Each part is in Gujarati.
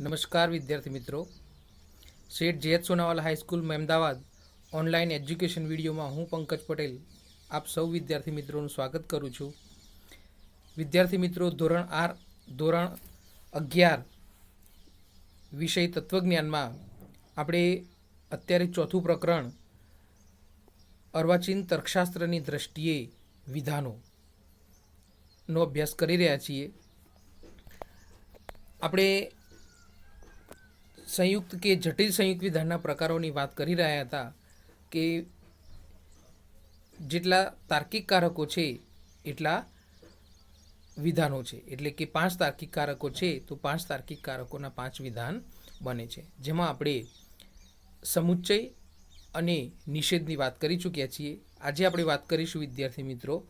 नमस्कार विद्यार्थी मित्रों, Seth J H. Sonawala high school Ahmedabad online education विडियोમાં હું પંકજ પટેલ આપ સૌ વિદ્યાર્થી મિત્રોનું સ્વાગત કરું છું। વિદ્યાર્થી મિત્રો, ધોરણ 11 વિષય તત્વજ્ઞાનમાં આપણે અત્યારે ચોથું પ્રકરણ અર્વાચીન તર્કશાસ્ત્રની દ્રષ્ટિએ વિધાનોનો અભ્યાસ કરી રહ્યા છીએ। આપણે संयुक्त के जटिल संयुक्त विधानना प्रकारों बात करी रहा था कि जेटला तार्किक कारको छे एटला विधानों छे, एटले कि 5 तार्किक कारको छे तो 5 तार्किक कारकोना 5 विधान बने छे। जेमां आपणे समुच्चय अने निषेधनी बात करी चूक्या छीए। आजे आपणे बात करीशुं विद्यार्थी मित्रों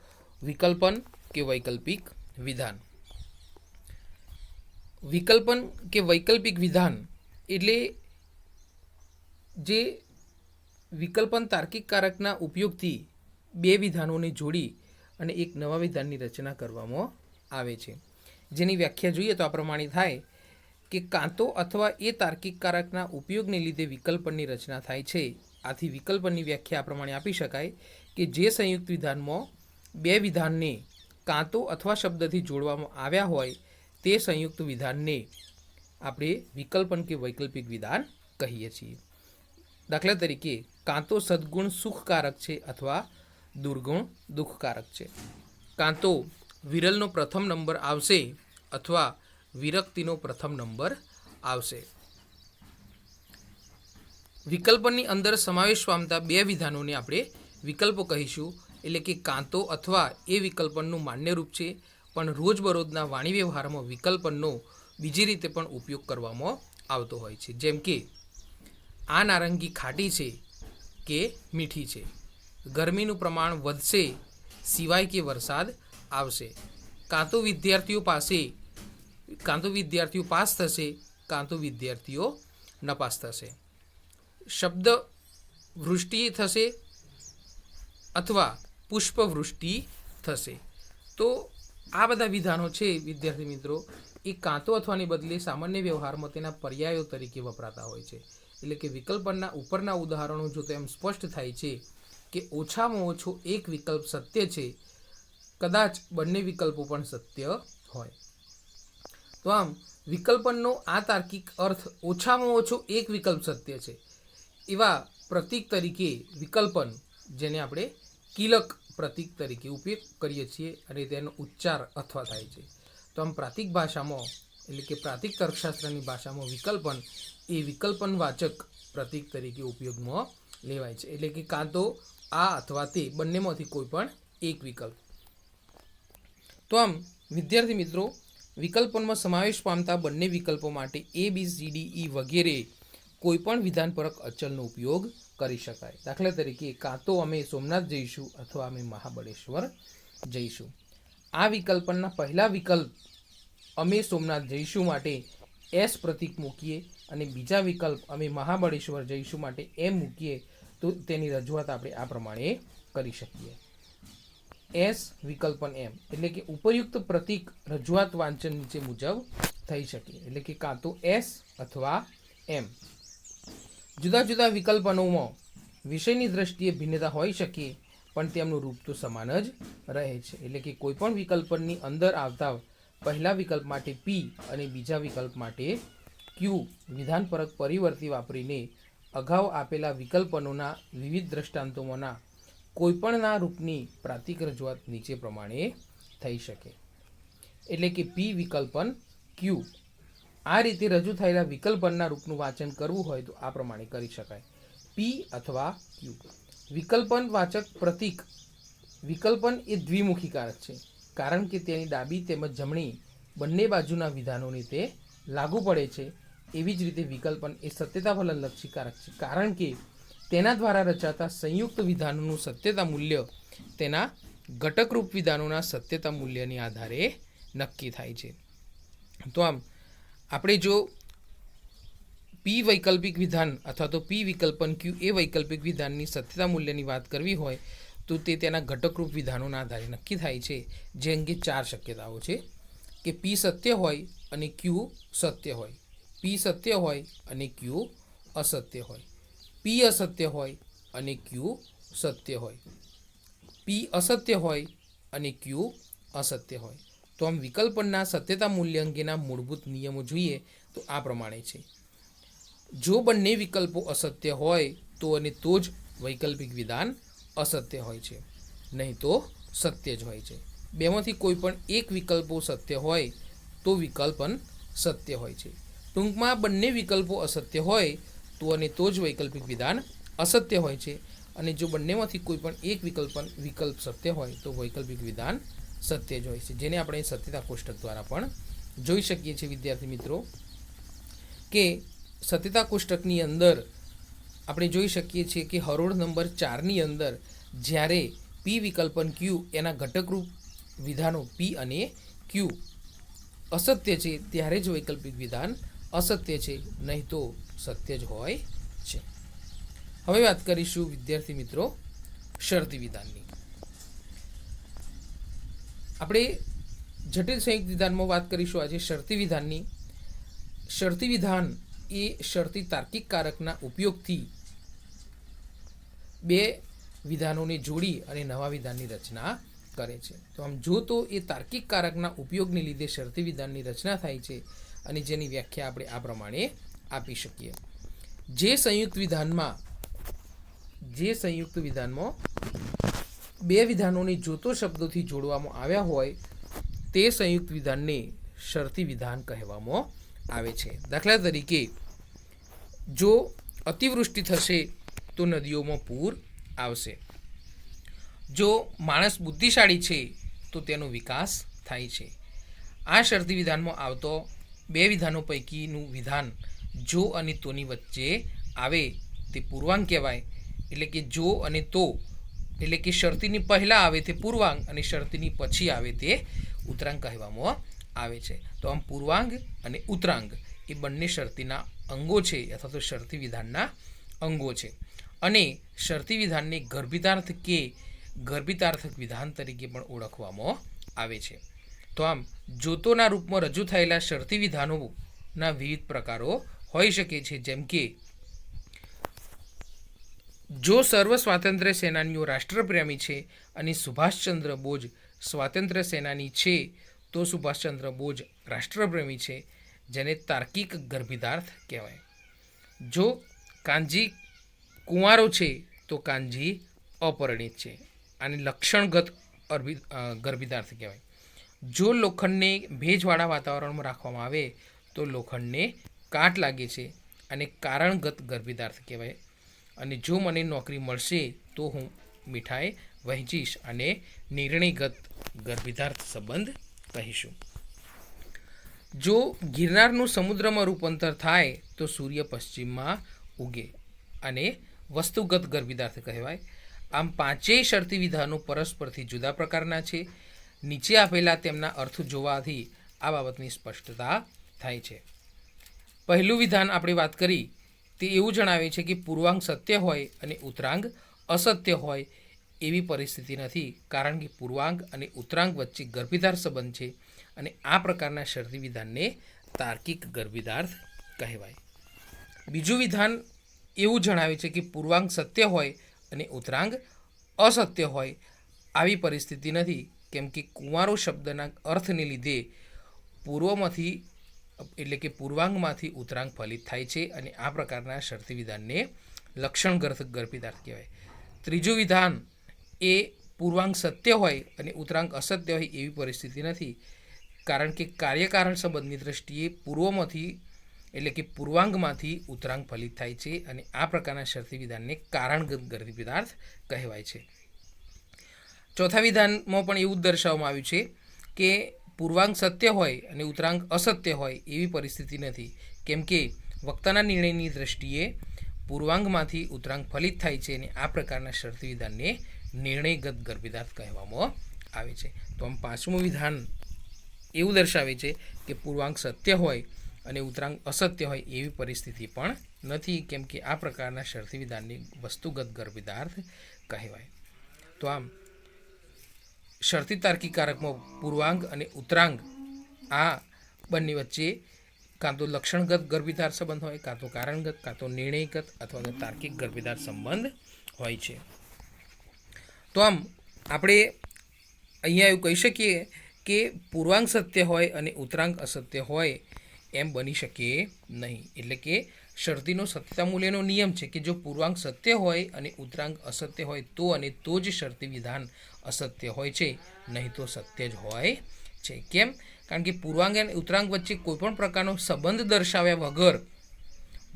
विकल्पन के वैकल्पिक विधान। विकल्पन के वैकल्पिक विधान એટલે જે વિકલ્પન તાર્કિક કારકના ઉપયોગથી બે વિધાનોને જોડી અને એક નવા વિધાનની રચના કરવામાં આવે છે, જેની વ્યાખ્યા જોઈએ તો આ પ્રમાણે થાય કે કાં તો અથવા એ તાર્કિક કારકના ઉપયોગને લીધે વિકલ્પનની રચના થાય છે। આથી વિકલ્પનની વ્યાખ્યા આ પ્રમાણે આપી શકાય કે જે સંયુક્ત વિધાનમાં બે વિધાનને કાં તો અથવા શબ્દથી જોડવામાં આવ્યા હોય તે સંયુક્ત વિધાનને આપણે વિકલ્પન કે વૈકલ્પિક વિધાન કહીએ છીએ। દાખલા તરીકે કાં તો સદગુણ સુખકારક છે અથવા દુર્ગુણ દુઃખકારક છે, કાં તો વિરલનો પ્રથમ નંબર આવશે અથવા વિરક્તિનો પ્રથમ નંબર આવશે। વિકલ્પનની અંદર સમાવેશ પામતા બે વિધાનોને આપણે વિકલ્પો કહીશું। એટલે કે કાં તો અથવા એ વિકલ્પનનું માન્ય રૂપ છે, પણ રોજબરોજના વાણી વ્યવહારમાં વિકલ્પનનો બીજી રીતે પણ ઉપયોગ કરવામાં આવતો હોય છે। જેમ કે આ નારંગી ખાટી છે કે મીઠી છે, ગરમીનું પ્રમાણ વધશે સિવાય કે વરસાદ આવશે, કાં તો વિદ્યાર્થીઓ પાસ થશે કાં તો વિદ્યાર્થીઓ નપાસ થશે, શબ્દ વૃષ્ટિ થશે અથવા પુષ્પવૃષ્ટિ થશે। તો આ બધા વિધાનો છે વિદ્યાર્થી મિત્રો એ કાં તો અથવાને બદલે સામાન્ય વ્યવહારમાં તેના પર્યાયો તરીકે વપરાતા હોય છે। એટલે કે વિકલ્પનના ઉપરના ઉદાહરણો જો તો એમ સ્પષ્ટ થાય છે કે ઓછામાં ઓછો એક વિકલ્પ સત્ય છે, કદાચ બંને વિકલ્પો પણ સત્ય હોય। તો આમ વિકલ્પનનો આ તાર્કિક અર્થ ઓછામાં ઓછો એક વિકલ્પ સત્ય છે એવા પ્રતીક તરીકે વિકલ્પન, જેને આપણે કિલક પ્રતીક તરીકે ઉપયોગ કરીએ છીએ અને તેનો ઉચ્ચાર અથવા થાય છે। તો આમ પ્રાતિક ભાષામાં એટલે કે પ્રાતિક તર્કશાસ્ત્રની ભાષામાં વિકલ્પન એ વિકલ્પનવાચક પ્રતીક તરીકે ઉપયોગમાં લેવાય છે। એટલે કે કાં તો આ અથવા તે બંનેમાંથી કોઈ પણ એક વિકલ્પ। તો આમ વિદ્યાર્થી મિત્રો, વિકલ્પનમાં સમાવેશ પામતા બંને વિકલ્પો માટે A, B, C, D, E વગેરે કોઈ પણ વિધાનપરક અચલનો ઉપયોગ કરી શકાય। દાખલા તરીકે કાં તો અમે સોમનાથ જઈશું અથવા અમે મહાબળેશ્વર જઈશું। આ વિકલ્પનના પહેલા વિકલ્પ અમે સોમનાથ જઈશું માટે એસ પ્રતીક મૂકીએ અને બીજા વિકલ્પ અમે મહાબળેશ્વર જઈશું માટે એમ મૂકીએ તો તેની રજૂઆત આપણે આ પ્રમાણે કરી શકીએ। એસ વિકલ્પન એમ એટલે કે ઉપયુક્ત પ્રતીક રજૂઆત વાંચન નીચે મુજબ થઈ શકે। એટલે કે કાં તો એસ અથવા એમ। જુદા જુદા વિકલ્પનોમાં વિષયની દ્રષ્ટિએ ભિન્નતા હોઈ શકે, પણ તેમનું રૂપ તો સમાન જ રહે છે। એટલે કે કોઈ પણ વિકલ્પનની અંદર આવતા પહેલા વિકલ્પ માટે પી અને બીજા વિકલ્પ માટે ક્યુ વિધાનપરક પરિવર્તી વાપરીને અગાઉ આપેલા વિકલ્પનોના વિવિધ દ્રષ્ટાંતોમાંના કોઈપણના રૂપની પ્રાતિક રજૂઆત નીચે પ્રમાણે થઈ શકે। એટલે કે પી વિકલ્પન ક્યુ આ રીતે રજૂ થયેલા વિકલ્પનના રૂપનું વાંચન કરવું હોય તો આ પ્રમાણે કરી શકાય, પી અથવા ક્યુ। વિકલ્પન વાચક પ્રતીક વિકલ્પન એ દ્વિમુખી કારક છે, કારણ કે તેની ડાબી તેમજ જમણી બંને બાજુના વિધાનોને તે લાગુ પડે છે। એવી જ રીતે વિકલ્પન એ સત્યતા ફલનલક્ષી કારક છે, કારણ કે તેના દ્વારા રચાતા સંયુક્ત વિધાનોનું સત્યતા મૂલ્ય તેના ઘટકરૂપ વિધાનોના સત્યતા મૂલ્યને આધારે નક્કી થાય છે। તો આમ આપણે જો પી વૈકલ્પિક વિધાન અથવા તો પી વિકલ્પન ક્યુ એ વૈકલ્પિક વિધાનની સત્યતા મૂલ્યની વાત કરવી હોય તો તે તેના ઘટકરૂપ વિધાનોના આધારે નક્કી થાય છે। જે અંગે 4 શક્યતાઓ છે કે પી સત્ય હોય અને ક્યુ સત્ય હોય। પી સત્ય હોય અને ક્યુ અસત્ય હોય, પી અસત્ય હોય અને ક્યુ સત્ય હોય, પી અસત્ય હોય અને ક્યુ અસત્ય હોય. તો આમ વિકલ્પનના સત્યતા મૂલ્ય અંગેના મૂળભૂત નિયમો જોઈએ તો આ પ્રમાણે છે. જો બંને વિકલ્પો અસત્ય હોય તો અને તો જ વૈકલ્પિક વિધાન અસત્ય હોય છે, નહીં તો સત્ય જ હોય છે. બેમાંથી કોઈ પણ એક વિકલ્પો સત્ય હોય તો વિકલ્પન સત્ય હોય છે. ટૂંકમાં બંને વિકલ્પો અસત્ય હોય તો અને તો જ વૈકલ્પિક વિધાન અસત્ય હોય છે, અને જો બંનેમાંથી કોઈ પણ એક વિકલ્પ સત્ય હોય તો વૈકલ્પિક વિધાન સત્ય જ હોય છે, જેને આપણે સત્યતા કોષ્ટક દ્વારા પણ જોઈ શકીએ છીએ. વિદ્યાર્થી મિત્રો, કે સત્યતા કોષ્ટકની અંદર આપણે જોઈ શકીએ છીએ કે હરોળ નંબર 4ની અંદર જ્યારે પી વિકલ્પન ક્યુ એના ઘટકરૂપ વિધાનો પી અને ક્યુ અસત્ય છે ત્યારે જ વૈકલ્પિક વિધાન અસત્ય છે, નહીં તો સત્ય જ હોય છે. હવે વાત કરીશું વિદ્યાર્થી મિત્રો શરતી વિધાનની. આપણે જટિલ સંયુક્ત વિધાનમાં વાત કરીશું આજે શરતી વિધાનની. શરતી વિધાન એ શરતી તાર્કિક કારકના ઉપયોગથી બે વિધાનોને જોડી અને નવા વિધાનની રચના કરે છે. તો આમ જો તો એ તાર્કિક કારકના ઉપયોગને લીધે શરતી વિધાનની રચના થાય છે, અને જેની વ્યાખ્યા આપણે આ પ્રમાણે આપી શકીએ. જે સંયુક્ત વિધાનમાં બે વિધાનોને જોતો શબ્દોથી જોડવામાં આવ્યા હોય તે સંયુક્ત વિધાનને શરતી વિધાન કહેવામાં આવે છે. દાખલા તરીકે, જો અતિવૃષ્ટિ થશે તો નદીઓમાં પૂર આવશે. જો માણસ બુદ્ધિશાળી છે તો તેનો વિકાસ થાય છે. આ શરતી વિધાનમાં આવતો બે વિધાનો પૈકીનું વિધાન જો અને તોની વચ્ચે આવે તે પૂર્વાંગ કહેવાય. એટલે કે જો અને તો એટલે કે શરતીની પહેલાં આવે તે પૂર્વાંગ અને શરતીની પછી આવે તે ઉત્તરાંગ કહેવામાં આવે છે. તો આમ પૂર્વાંગ અને ઉત્તરાંગ એ બંને શરતીના અંગો છે અથવા તો શરતી વિધાનના અંગો છે, અને શરતી વિધાનને ગર્ભિતાર્થક વિધાન તરીકે પણ ઓળખવામાં આવે છે. તો આમ જોતોના રૂપમાં રજૂ થયેલા શરતી વિધાનોના વિવિધ પ્રકારો હોઈ શકે છે, જેમ કે જો સર્વ સ્વાતંત્ર્ય સેનાનીઓ રાષ્ટ્રપ્રેમી છે અને સુભાષચંદ્ર બોઝ સ્વાતંત્ર્ય સેનાની છે તો સુભાષચંદ્ર બોઝ રાષ્ટ્રપ્રેમી છે, જેને તાર્કિક ગર્ભિતાર્થ કહેવાય. જો કાનજી કુંવારો છે તો કાનજી અપરિણિત છે, અને લક્ષણગત ગર્ભિતાર્થ કહેવાય. જો લોખંડને ભેજવાળા વાતાવરણમાં રાખવામાં આવે તો લોખંડને કાટ લાગે છે, અને કારણગત ગર્ભિતાર્થ કહેવાય. અને જો મને નોકરી મળશે તો હું મીઠાઈ વહેંચીશ, અને નિર્ણયગત ગર્ભિતાર્થ સંબંધ કહીશું. જો ગિરનારનું સમુદ્રમાં રૂપાંતર થાય તો સૂર્ય પશ્ચિમમાં ઉગે, અને વસ્તુગત ગર્ભિતાર્થ કહેવાય. આમ પાંચેય શરતી વિધાનો પરસ્પરથી જુદા પ્રકારના છે. નીચે આપેલા તેમના અર્થ જોવાથી આ બાબતની સ્પષ્ટતા થાય છે. પહેલું વિધાન આપણે વાત કરી તે એવું જણાવે છે કે પૂર્વાંગ સત્ય હોય અને ઉત્તરાંગ અસત્ય હોય એવી પરિસ્થિતિ નથી, કારણ કે પૂર્વાંગ અને ઉત્તરાંગ વચ્ચે ગર્ભિતાર્થ સંબંધ છે, અને આ પ્રકારના શરતી વિધાનને તાર્કિક ગર્ભિતાર્થ કહેવાય. બીજું વિધાન એવું જણાવે છે કે પૂર્વાંગ સત્ય હોય અને ઉત્તરાંગ અસત્ય હોય આવી પરિસ્થિતિ નથી, કેમ કે કુંવારો શબ્દના અર્થને લીધે પૂર્વાંગમાંથી ઉત્તરાંગ ફલિત થાય છે, અને આ પ્રકારના શરતી વિધાનને લક્ષણગત ગર્ભિતાર્થ કહેવાય. ત્રીજું વિધાન એ પૂર્વાંગ સત્ય હોય અને ઉત્તરાંગ અસત્ય હોય એવી પરિસ્થિતિ નથી, કારણ કે કાર્યકારણ સંબંધની દ્રષ્ટિએ પૂર્વાંગમાંથી ઉત્તરાંગ ફલિત થાય છે, અને આ પ્રકારના શરતી વિધાનને કારણગત ગર્ભિતાર્થ કહેવાય છે. ચોથા વિધાનમાં પણ એવું જ દર્શાવવામાં આવ્યું છે કે પૂર્વાંગ સત્ય હોય અને ઉત્તરાંગ અસત્ય હોય એવી પરિસ્થિતિ નથી, કેમ કે વક્તાના નિર્ણયની દ્રષ્ટિએ પૂર્વાંગમાંથી ઉત્તરાંગ ફલિત થાય છે, અને આ પ્રકારના શરતી વિધાનને નિર્ણયગત ગર્ભિતાર્થ કહેવામાં આવે છે. તો આમ પાંચમું વિધાન એવું દર્શાવે છે કે પૂર્વાંગ સત્ય હોય અને ઉત્તરાંગ અસત્ય હોય એવી પરિસ્થિતિ પણ નથી, કેમ કે આ પ્રકારના શરતી વિધાનને વસ્તુગત ગર્ભિતાર્થ કહેવાય. તો આમ શરતી તાર્કિક કારકમાં પૂર્વાંગ અને ઉત્તરાંગ આ બંને વચ્ચે કાં તો લક્ષણગત ગર્ભિધાર સંબંધ હોય, કાં તો કારણગત, કાં તો નિર્ણયગત અથવા તો તાર્કિક ગર્ભિધાર સંબંધ હોય છે. તો આમ આપણે અહીંયા એવું કહી શકીએ કે પૂર્વાંગ સત્ય હોય અને ઉત્તરાંગ અસત્ય હોય એમ બની શકે નહીં. એટલે કે શરતીનો સત્યતા મૂલ્યનો નિયમ છે કે જો પૂર્વાંગ સત્ય હોય અને ઉત્તરાંગ અસત્ય હોય તો અને તો જ શરતી વિધાન અસત્ય હોય છે, નહીં તો સત્ય જ હોય છે. કેમ? કારણ કે પૂર્વાંગ અને ઉત્તરાંગ વચ્ચે કોઈપણ પ્રકારનો સંબંધ દર્શાવ્યા વગર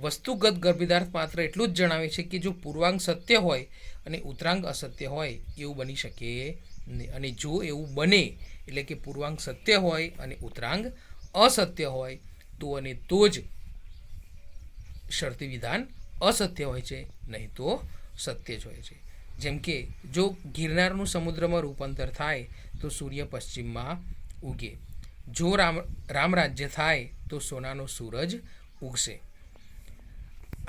વસ્તુગત ગર્ભિધાર્થ માત્ર એટલું જ જણાવે છે કે જો પૂર્વાંગ સત્ય હોય અને ઉત્તરાંગ અસત્ય હોય એવું બની શકે નહીં. અને જો એવું બને એટલે કે પૂર્વાંગ સત્ય હોય અને ઉત્તરાંગ અસત્ય હોય તો અને તો જ શરતી વિધાન અસત્ય હોય છે, નહીં તો સત્ય જ હોય છે. જેમ કે જો ગિરનારનું સમુદ્રમાં રૂપાંતર થાય તો સૂર્ય પશ્ચિમમાં ઉગે. જો રામ રાજ્ય થાય તો સોનાનો સૂરજ ઉગશે.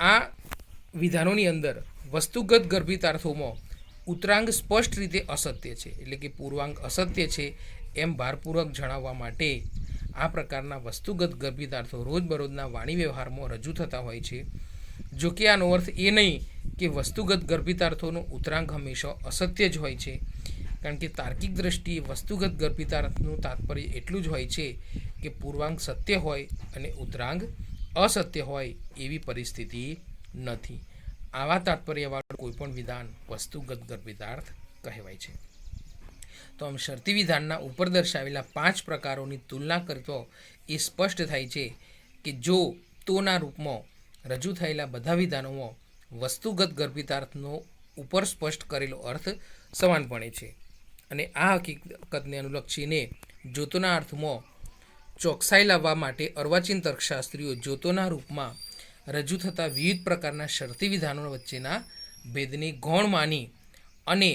આ વિધાનોની અંદર વસ્તુગત ગર્ભિતાર્થોમાં ઉત્તરાંગ સ્પષ્ટ રીતે અસત્ય છે, એટલે કે પૂર્વાંગ અસત્ય છે એમ ભારપૂર્વક જણાવવા માટે આ પ્રકારના વસ્તુગત ગર્ભિતાર્થો રોજબરોજના વાણી વ્યવહારમાં રજૂ થતા હોય છે. જો કે આનો અર્થ એ નહીં કે વસ્તુગત ગર્ભિતાર્થોનો ઉત્તરાંગ હંમેશા અસત્ય જ હોય છે, કારણ કે તાર્કિક દ્રષ્ટિએ વસ્તુગત ગર્ભિતાર્થનું તાત્પર્ય એટલું જ હોય છે કે પૂર્વાંગ સત્ય હોય અને ઉત્તરાંગ અસત્ય હોય એવી પરિસ્થિતિ નથી. આવા તાત્પર્યવાળું કોઈપણ વિધાન વસ્તુગત ગર્ભિતાર્થ કહેવાય છે. તો આમ શરતી વિધાનના ઉપર દર્શાવેલા 5 પ્રકારોની તુલના કરતો એ સ્પષ્ટ થાય છે કે જો તોના રૂપમાં રજૂ થયેલા બધા વિધાનોમાં વસ્તુગત ગર્ભિતાર્થનો ઉપર સ્પષ્ટ કરેલો અર્થ સમાનપણે છે. અને આ હકીકતને અનુલક્ષીને જોતોના અર્થમાં ચોકસાઈ લાવવા માટે અર્વાચીન તર્કશાસ્ત્રીઓ જોતોના રૂપમાં રજૂ થતા વિવિધ પ્રકારના શરતી વિધાનો વચ્ચેના ભેદને ગૌણ માની અને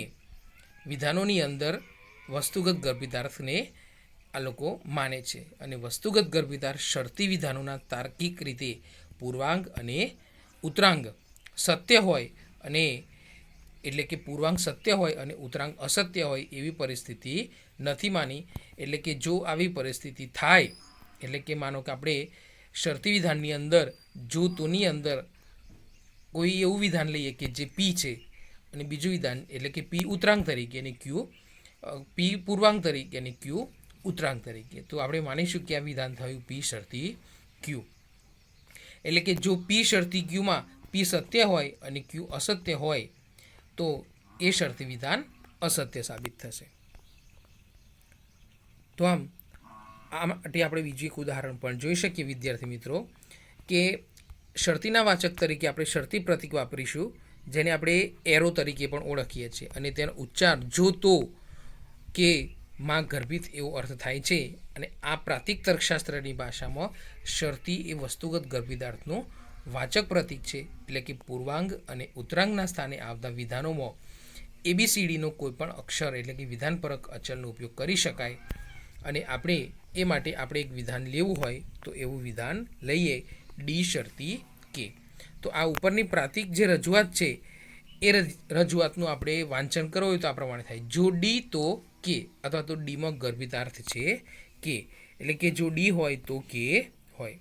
વિધાનોની અંદર વસ્તુગત ગર્ભિતાર્થને આ લોકો માને છે. અને વસ્તુગત ગર્ભિતાર્થ શરતી વિધાનોના તાર્કિક રીતે પૂર્વાંગ અને ઉત્તરાંગ સત્ય હોય અને એટલે કે પૂર્વાંગ સત્ય હોય અને ઉત્તરાંગ અસત્ય હોય એવી પરિસ્થિતિ નથી માની. એટલે કે જો આવી પરિસ્થિતિ થાય એટલે કે માનો કે આપણે શરતી વિધાનની અંદર જો તોની અંદર કોઈ એવું વિધાન લઈએ કે જે પી છે અને બીજું વિધાન એટલે કે પી ઉત્તરાંગ તરીકે અને ક્યુ પી પૂર્વાંગ તરીકે અને ક્યુ ઉત્તરાંગ તરીકે, તો આપણે માનીશું કે આ વિધાન થયું પી શરતી ક્યુ. એટલે કે જો પી શરતી ક્યુમાં પી સત્ય હોય અને ક્યુ અસત્ય હોય તો એ શરતી વિધાન અસત્ય સાબિત થશે. તો આમ આ માટે આપણે બીજું એક ઉદાહરણ પણ જોઈ શકીએ વિદ્યાર્થી મિત્રો કે શરતીના વાચક તરીકે આપણે શરતી પ્રતીક વાપરીશું, જેને આપણે એરો તરીકે પણ ઓળખીએ છીએ. અને તેનો ઉચ્ચાર જો તો કે માં ગર્ભિત એવો અર્થ થાય છે. અને આ પ્રાતિક તર્કશાસ્ત્રની ભાષામાં શરતી એ વસ્તુગત ગર્ભિતાર્થનું વાચક પ્રતીક છે. એટલે કે પૂર્વાંગ અને ઉત્તરાંગના સ્થાને આવતા વિધાનોમાં ABCDનો કોઈપણ અક્ષર એટલે કે વિધાનપરક અચલનો ઉપયોગ કરી શકાય. અને આપણે એ માટે આપણે એક વિધાન લેવું હોય તો એવું વિધાન લઈએ ડી શરતી કે. તો આ ઉપરની પ્રાતિક જે રજૂઆત છે એ રજૂઆતનું આપણે વાંચન કરવું હોય તો આ પ્રમાણે થાય: જો ડી તો કે, અથવા તો ડીમાં ગર્ભિતાર્થ છે કે, એટલે કે જો ડી હોય તો કે હોય.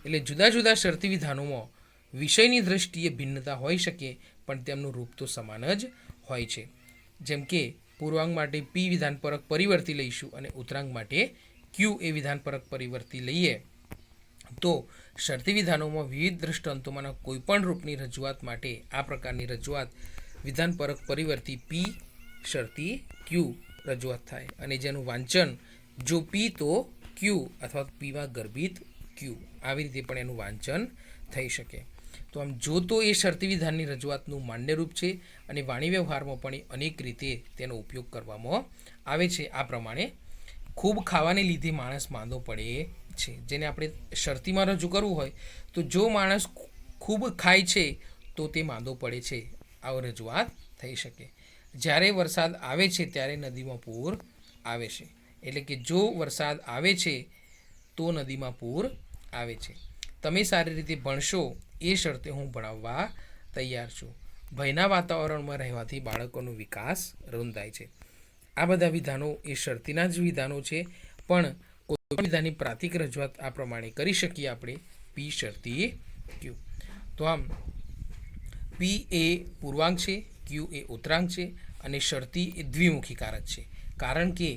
એટલે જુદા જુદા શરતી વિધાનોમાં વિષયની દ્રષ્ટિએ ભિન્નતા હોઈ શકે પણ તેમનું રૂપ તો સમાન જ હોય છે. જેમ કે પૂર્વાંગ માટે પી વિધાનપરક પરિવર્તી લઈશું અને ઉત્તરાંગ માટે ક્યુ એ વિધાનપરક પરિવર્તી લઈએ તો શરતી વિધાનોમાં વિવિધ દૃષ્ટાંતોમાંના કોઈપણ રૂપની રજૂઆત માટે આ પ્રકારની રજૂઆત વિધાનપરક પરિવર્તી પી શરતી ક્યુ રજૂઆત થાય. અને જેનું વાંચન જો પી તો ક્યુ અથવા પીમાં ગર્ભિત ક્યુ આવી રીતે પણ એનું વાંચન થઈ શકે. તો આમ જો તો એ શરતી વિધાનની રજૂઆતનું માન્ય રૂપ છે અને વાણી વ્યવહારમાં પણ અનેક રીતે તેનો ઉપયોગ કરવામાં આવે છે. આ પ્રમાણે ખૂબ ખાવાને લીધે માણસ માંદો પડે છે, જેને આપણે શરતીમાં રજૂ કરવું હોય તો જો માણસ ખૂબ ખાય છે તો તે માંદો પડે છે, આવો રજૂઆત થઈ શકે. જ્યારે વરસાદ આવે છે ત્યારે નદીમાં પૂર આવે છે, એટલે કે જો વરસાદ આવે છે તો નદીમાં પૂર આવે છે. તમે સારી રીતે ભણશો એ શરતે હું ભણાવવા તૈયાર છું. ભયના વાતાવરણમાં રહેવાથી બાળકોનો વિકાસ રૂંધાય છે. આ બધા વિધાનો એ શરતીના જ વિધાનો છે, પણ વિધાનની પ્રાતિક રજૂઆત આ પ્રમાણે કરી શકીએ આપણે પી શરતી ક્યુ. તો આમ પી એ પૂર્વાંક છે, ક્યુ એ ઉત્તરાંક છે અને શરતી એ દ્વિમુખી કારક છે, કારણ કે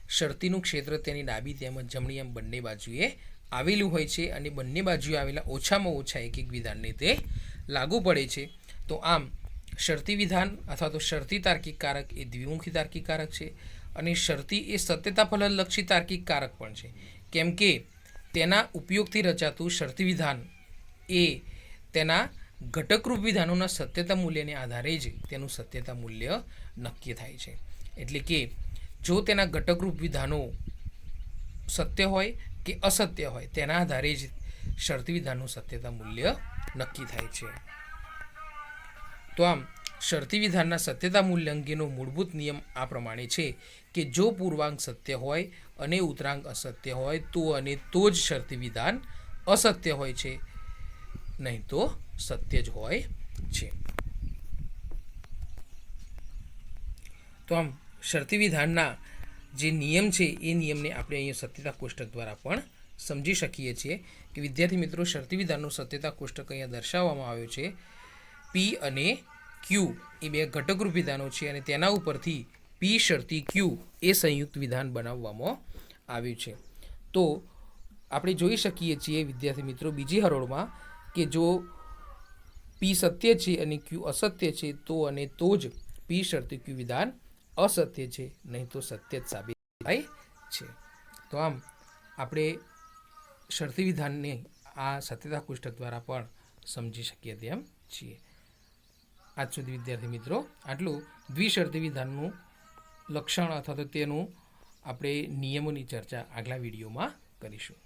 શરતીનું ક્ષેત્ર તેની ડાબી તેમજ જમણી એમ બંને બાજુએ આવેલું હોય છે અને બંને બાજુએ આવેલા ઓછામાં ઓછા એક વિધાનને તે લાગુ પડે છે. તો આમ શરતી વિધાન અથવા તો શરતી તાર્કિક કારક એ દ્વિમુખી તાર્કિક કારક છે અને શરતી એ સત્યતા ફલનલક્ષી તાર્કિક કારક પણ છે, કેમ કે તેના ઉપયોગથી રચાતું શરતી વિધાન એ તેના ઘટકરૂપ વિધાનોના સત્યતા મૂલ્યને આધારે જ તેનું સત્યતા મૂલ્ય નક્કી થાય છે. એટલે કે જો તેના ઘટકરૂપ વિધાનો સત્ય હોય કે અસત્ય હોય તેના આધારે જ શરતી વિધાનનું સત્યતા મૂલ્ય નક્કી થાય છે. તો આમ શરતી વિધાનના સત્યતા મૂલ્ય અંગેનો મૂળભૂત નિયમ આ પ્રમાણે છે કે જો પૂર્વાંક સત્ય હોય અને ઉત્તરાંક અસત્ય હોય તો જ શરતી વિધાન અસત્ય હોય છે, નહીં તો સત્ય જ હોય છે. તો આમ શરતી વિધાનના જે નિયમ છે એ નિયમને આપણે અહીંયા સત્યતા કોષ્ટક દ્વારા પણ સમજી શકીએ છીએ કે વિદ્યાર્થી મિત્રો, શરતી વિધાનનો સત્યતા કોષ્ટક અહીંયા દર્શાવવામાં આવ્યો છે. પી અને ક્યુ એ બે ઘટકરૂપ વિધાનો છે અને તેના ઉપરથી પી શરતી ક્યુ એ સંયુક્ત વિધાન બનાવવામાં આવ્યું છે. તો આપણે જોઈ શકીએ છીએ વિદ્યાર્થી મિત્રો બીજી હરોળમાં કે જો પી સત્ય છે અને ક્યુ અસત્ય છે તો જ પી શરતી ક્યુ વિધાન અસત્ય છે, નહીં તો સત્ય જ સાબિત થાય છે. તો આમ આપણે શરતી વિધાનને આ સત્યતા કોષ્ટક દ્વારા પણ સમજી શકીએ તેમ છીએ. આજ સુધી વિદ્યાર્થી મિત્રો આટલું દ્વિશરતી વિધાનનું લક્ષણ અથવા તો તેનું આપણે નિયમોની ચર્ચા આગલા વિડીયોમાં કરીશું.